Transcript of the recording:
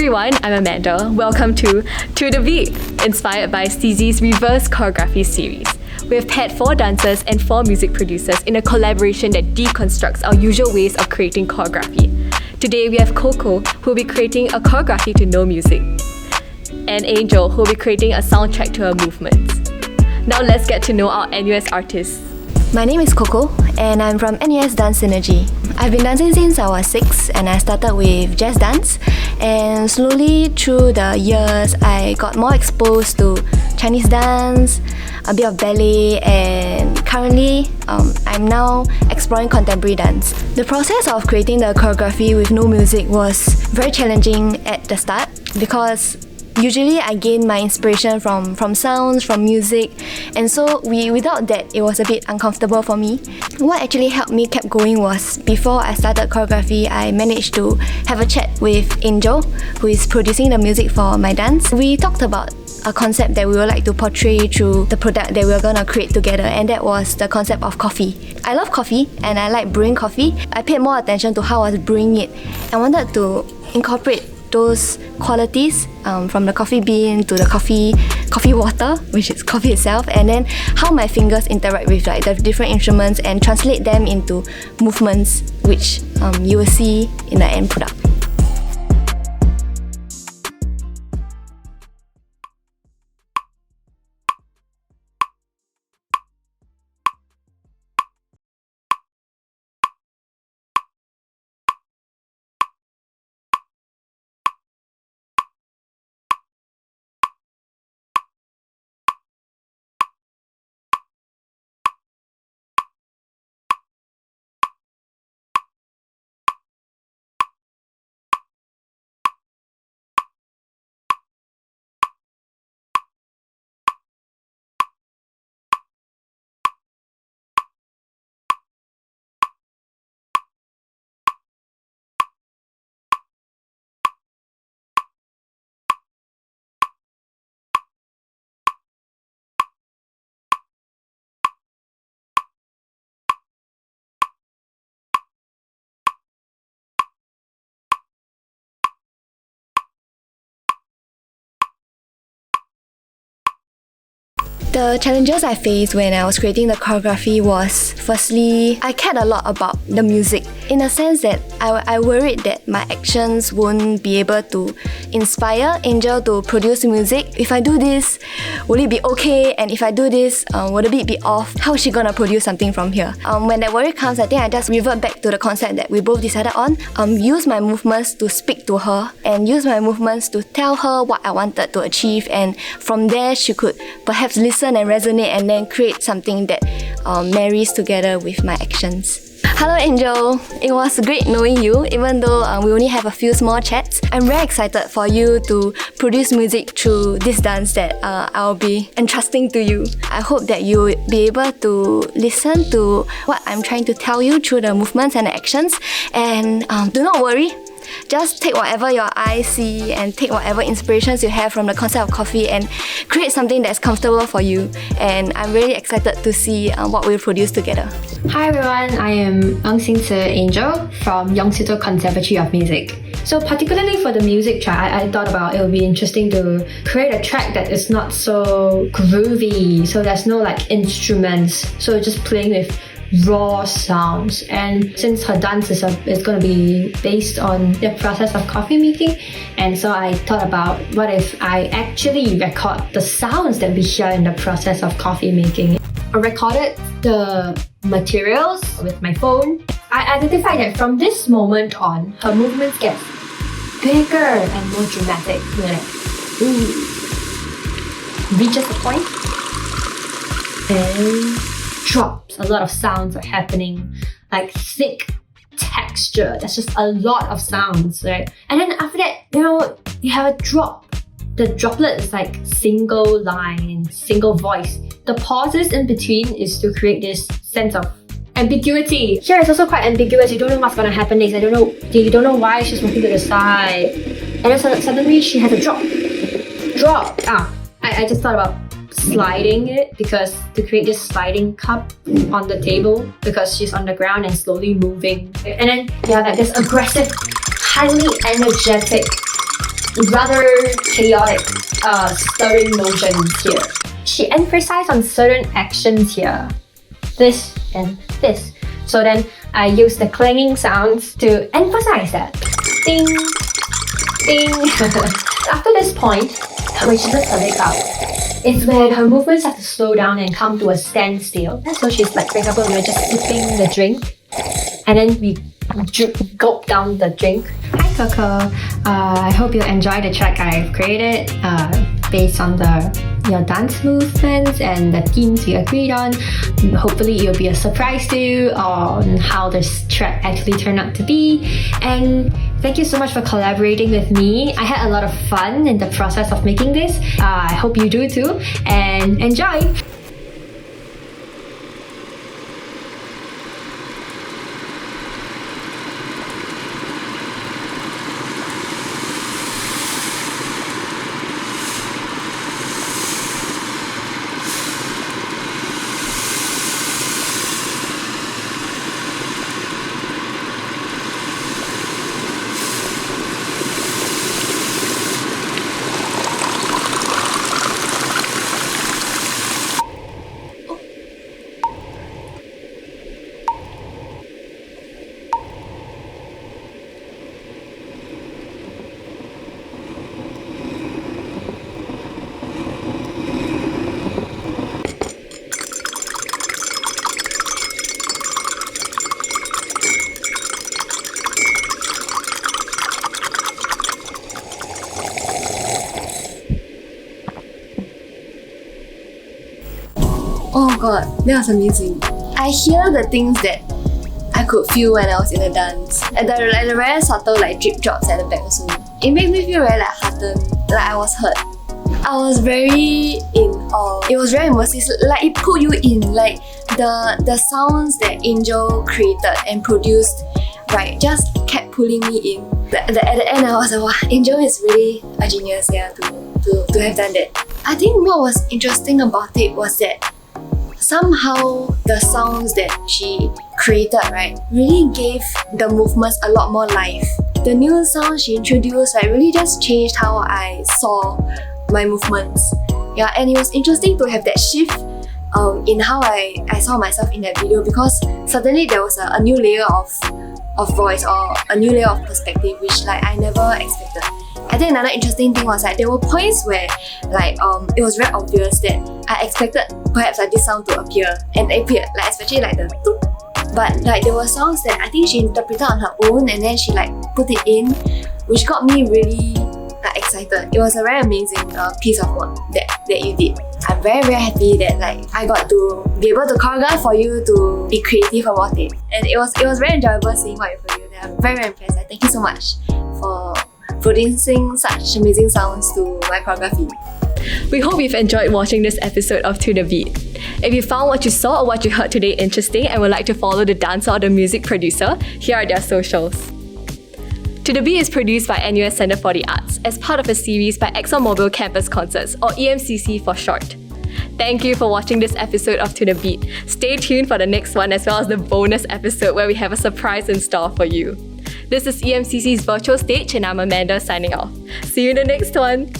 everyone, I'm Amanda. Welcome to the Beat, inspired by STEEZY's Reverse Choreography series. We have paired 4 dancers and 4 music producers in a collaboration that deconstructs our usual ways of creating choreography. Today we have Coco, who will be creating a choreography to no music, and Angel, who will be creating a soundtrack to her movements. Now let's get to know our NUS artists. My name is Coco and I'm from NUS Dance Synergy. I've been dancing since I was 6 and I started with jazz dance, and slowly through the years I got more exposed to Chinese dance, a bit of ballet, and currently I'm now exploring contemporary dance. The process of creating the choreography with no music was very challenging at the start because usually I gain my inspiration from sounds, from music, and so without that it was a bit uncomfortable for me. What actually helped me keep going was before I started choreography, I managed to have a chat with Angel, who is producing the music for my dance. We talked about a concept that we would like to portray through the product that we were gonna create together, and that was the concept of coffee. I love coffee and I like brewing coffee. I paid more attention to how I was brewing it. I wanted to incorporate those qualities from the coffee bean to the coffee water, which is coffee itself, and then how my fingers interact with like the different instruments and translate them into movements, which you will see in the end product. The challenges I faced when I was creating the choreography was, firstly, I cared a lot about the music, in a sense that I worried that my actions won't be able to inspire Angel to produce music. If I do this, will it be okay? And if I do this, will the beat be off? How is she gonna produce something from here? When that worry comes, I think I just revert back to the concept that we both decided on. Use my movements to speak to her and use my movements to tell her what I wanted to achieve, and from there she could perhaps listen and resonate and then create something that marries together with my actions. Hello Angel, it was great knowing you, even though we only have a few small chats. I'm very excited for you to produce music through this dance that I'll be entrusting to you. I hope that you'll be able to listen to what I'm trying to tell you through the movements and the actions, and do not worry. Just take whatever your eyes see and take whatever inspirations you have from the concept of coffee and create something that's comfortable for you. And I'm really excited to see what we'll produce together. Hi everyone, I am Angel from Yong's Conservatory of Music. So particularly for the music track, I thought about it would be interesting to create a track that is not so groovy, so there's no like instruments, so just playing with raw sounds. And since her dance is going to be based on the process of coffee making, and so I thought about what if I actually record the sounds that we hear in the process of coffee making. I recorded the materials with my phone. I identified that from this moment on, her movements get bigger and more dramatic. Like, reaches a point and drops. A lot of sounds are happening, like thick texture. There's just a lot of sounds, right? And then after that, you have a drop. The droplet is like single line, single voice. The pauses in between is to create this sense of ambiguity. Here it's also quite ambiguous. You don't know what's gonna happen next. You don't know why she's moving to the side. And then suddenly she has a drop. I just thought about sliding it, because to create this sliding cup on the table, because she's on the ground and slowly moving. And then you have like this aggressive, highly energetic rather chaotic stirring motions here. She emphasized on certain actions here. This and this. So then I use the clanging sounds to emphasize that. Ding, ding. After this point, when she lets her leg out, it's when her movements have to slow down and come to a standstill. So she's like, for example, we're just sipping the drink and then we gulp down the drink. Hi Coco, I hope you enjoy the track I've created based on your dance movements and the themes we agreed on. Hopefully it'll be a surprise to you on how this track actually turned out to be. And thank you so much for collaborating with me. I had a lot of fun in the process of making this. I hope you do too, and enjoy! Oh god, that was amazing. I hear the things that I could feel when I was in the dance. And the very subtle drip drops at the back also. It made me feel very heartened, like I was hurt. I was very in awe. It was very immersive, like it put you in, like the sounds that Angel created and produced, right, just kept pulling me in. At the end I was like, wow, Angel is really a genius, yeah, to have done that. I think what was interesting about it was that somehow the sounds that she created, right, really gave the movements a lot more life. The new sounds she introduced, really just changed how I saw my movements. Yeah, and it was interesting to have that shift in how I saw myself in that video, because suddenly there was a new layer of voice or a new layer of perspective, which I never expected. I think another interesting thing was there were points where it was very obvious that I expected perhaps this sound to appear, and it appeared, especially the toop. But there were sounds that I think she interpreted on her own, and then she put it in, which got me really excited. It was a very amazing piece of work that you did. I'm very, very happy that I got to be able to choreograph for you to be creative about it. And it was very enjoyable seeing what you produced. I'm very, very impressed. Thank you so much for producing such amazing sounds to my choreography. We hope you've enjoyed watching this episode of To The Beat. If you found what you saw or what you heard today interesting and would like to follow the dancer or the music producer, here are their socials. To The Beat is produced by NUS Centre for the Arts as part of a series by ExxonMobil Campus Concerts, or EMCC for short. Thank you for watching this episode of To The Beat. Stay tuned for the next one, as well as the bonus episode where we have a surprise in store for you. This is EMCC's virtual stage, and I'm Amanda signing off. See you in the next one.